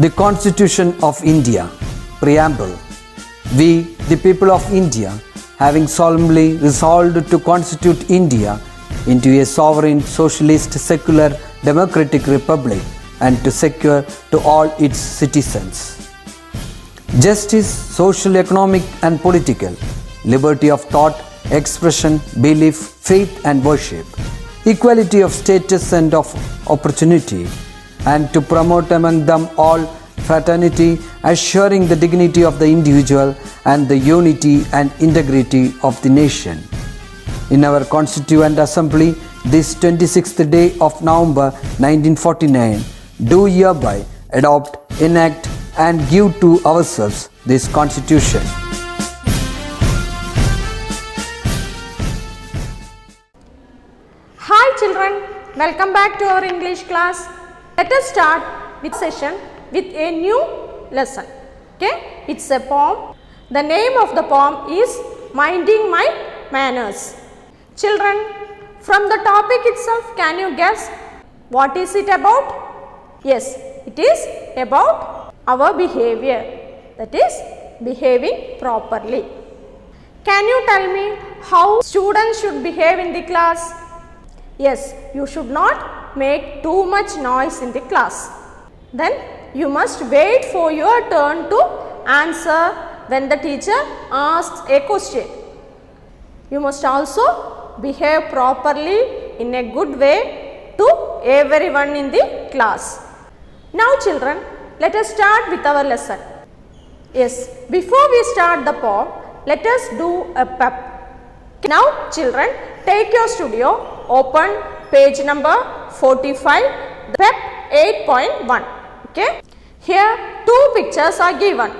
The Constitution of India. Preamble. We, the people of India, having solemnly resolved to constitute India into a sovereign, socialist, secular, democratic republic and to secure to all its citizens justice, social, economic and political, liberty of thought, expression, belief, faith and worship, equality of status and of opportunity, and to promote among them all fraternity, assuring the dignity of the individual and the unity and integrity of the nation. In our Constituent Assembly, this 26th day of November 1949, do hereby adopt, enact and give to ourselves this Constitution. Hi children, welcome back to our English class. Let us start with session with a new lesson. Okay, it's a poem. The name of the poem is Minding My Manners. Children, from the topic itself, can you guess what is it about? Yes, it is about our behavior, that is behaving properly. Can you tell me how students should behave in the class? Yes, you should not make too much noise in the class. Then you must wait for your turn to answer when the teacher asks a question. You must also behave properly in a good way to everyone in the class. Now children, let us start with our lesson. Yes, before we start the poem, let us do a pep. Now children, take your studio, open page number 45, pep 8.1. Okay, here two pictures are given.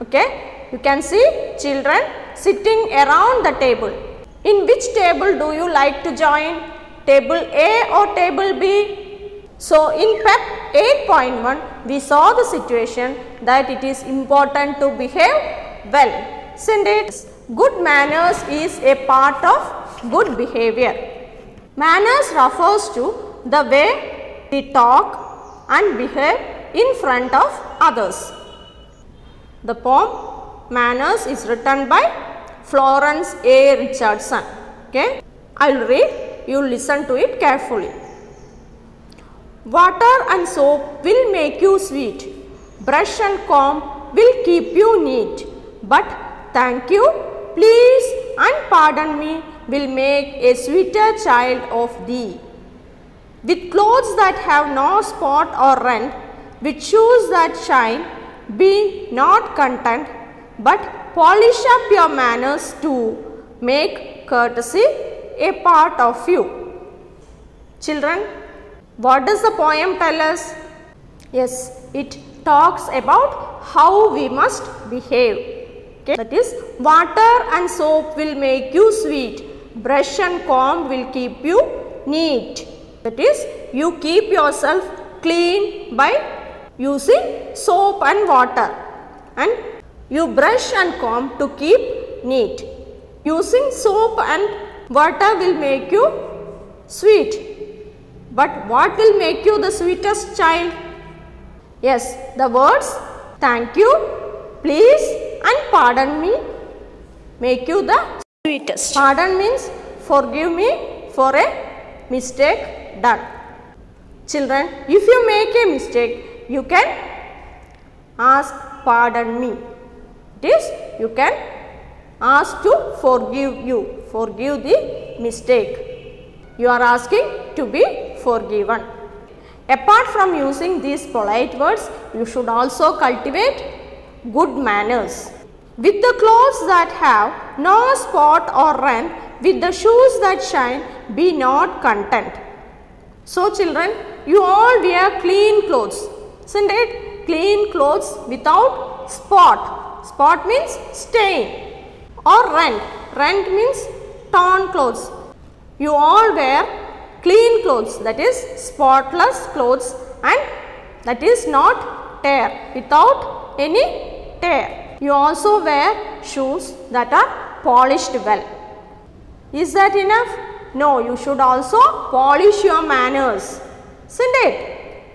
Okay, you can see children sitting around the table. In which table do you like to join? Table A or table B? So in pep 8.1 we saw the situation that it is important to behave well, isn't it? Good manners is a part of good behavior. Manners refers to the way we talk and behave in front of others. The poem Manners is written by Florence A. Richardson. Okay, I will read, you listen to it carefully. Water and soap will make you sweet, brush and comb will keep you neat, but thank you, please and pardon me will make a sweeter child of thee. With clothes that have no spot or rent, with shoes that shine, be not content, but polish up your manners too, make courtesy a part of you. Children, what does the poem tell us? Yes, it talks about how we must behave. Okay? That is, water and soap will make you sweet, brush and comb will keep you neat. That is, you keep yourself clean by using soap and water, and you brush and comb to keep neat. Using soap and water will make you sweet, but what will make you the sweetest child? Yes, the words thank you, please and pardon me make you the sweetest. Pardon means forgive me for a mistake done. Children, if you make a mistake, you can ask pardon me. It is, you can ask to forgive the mistake. You are asking to be forgiven. Apart from using these polite words, you should also cultivate good manners. With the clothes that have no spot or rent, with the shoes that shine, be not content. So children, you all wear clean clothes, isn't it? Clean clothes without spot. Spot means stain, or rent. Rent means torn clothes. You all wear clean clothes, that is spotless clothes, and that is not tear, without any tear. You also wear shoes that are polished well. Is that enough? No, you should also polish your manners, isn't it?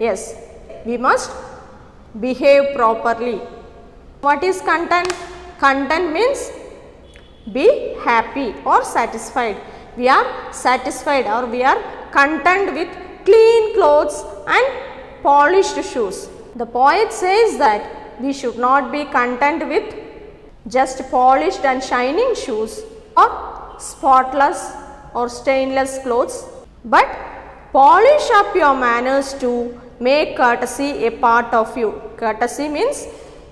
Yes, we must behave properly. What is content? Content means be happy or satisfied. We are satisfied or we are content with clean clothes and polished shoes. The poet says that we should not be content with just polished and shining shoes or spotless or stainless clothes, but polish up your manners to make courtesy a part of you. Courtesy means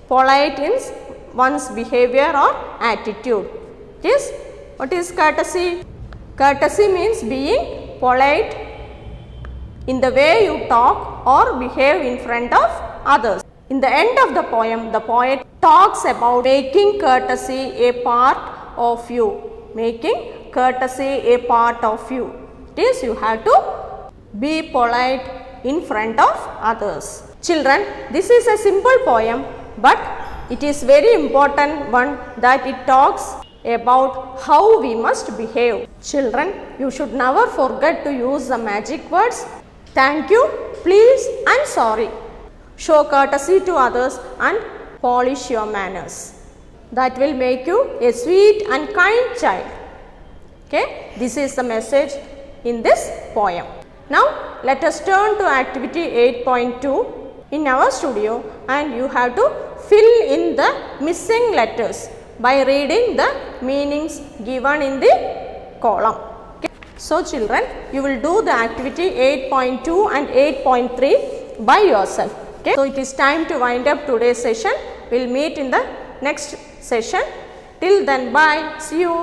polite in one's behavior or attitude. Yes, what is courtesy? Courtesy means being polite in the way you talk or behave in front of others. In the end of the poem, the poet talks about making courtesy a part of you. Making courtesy a part of you. It is you have to be polite in front of others. Children, this is a simple poem, but it is very important one that it talks about how we must behave. Children, you should never forget to use the magic words thank you, please and sorry. Show courtesy to others and polish your manners. That will make you a sweet and kind child. Okay, this is the message in this poem. Now let us turn to activity 8.2 in our studio, and you have to fill in the missing letters by reading the meanings given in the column. Okay. So children, you will do the activity 8.2 and 8.3 by yourself. Okay. So it is time to wind up today's session. We will meet in the next session. Till then, bye. See you.